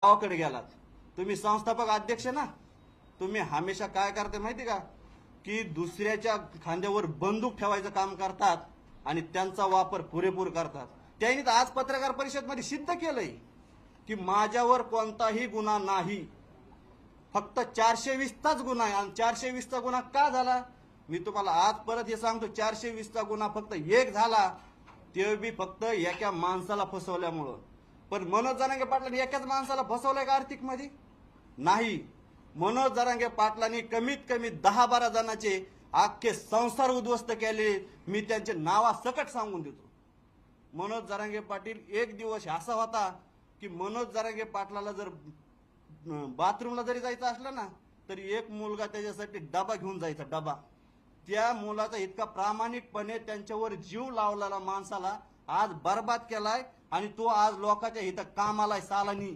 गावाकडे गेलात, तुम्ही संस्थापक अध्यक्ष ना, तुम्ही हमेशा काय करते माहिती का, की दुसऱ्याच्या खांद्यावर बंदूक ठेवायचं काम करतात आणि त्यांचा वापर पुरेपूर करतात. त्यांनी तर आज पत्रकार परिषद मध्ये सिद्ध केलंय की माझ्यावर कोणताही गुन्हा नाही, फक्त 420चाच गुन्हा आहे. आणि 420चा गुन्हा का झाला, मी तुम्हाला आज परत हे सांगतो. 420चा गुन्हा फक्त एक झाला, ते बी फक्त एका माणसाला फसवल्यामुळं. पण मनोज जरांगे पाटलांनी एकाच माणसाला फसवलंय का आर्थिक मध्ये? नाही. मनोज जरांगे पाटलांनी कमीत कमी 10-12 जणांचे अख्खे संसार उद्ध्वस्त केले. मी त्यांचे नावासकट सांगून देतो. मनोज जरांगे पाटील, एक दिवस असा होता की मनोज जरांगे पाटलाला जर बाथरूमला जरी जायचं असलं ना, तरी एक मुलगा त्याच्यासाठी डबा घेऊन जायचा. डबा त्या मुलाचा इतका प्रामाणिकपणे त्यांच्यावर जीव लावलेला माणसाला आज बर्बाद केलाय आणि तो आज लोकांच्या इथं कामाला सालानी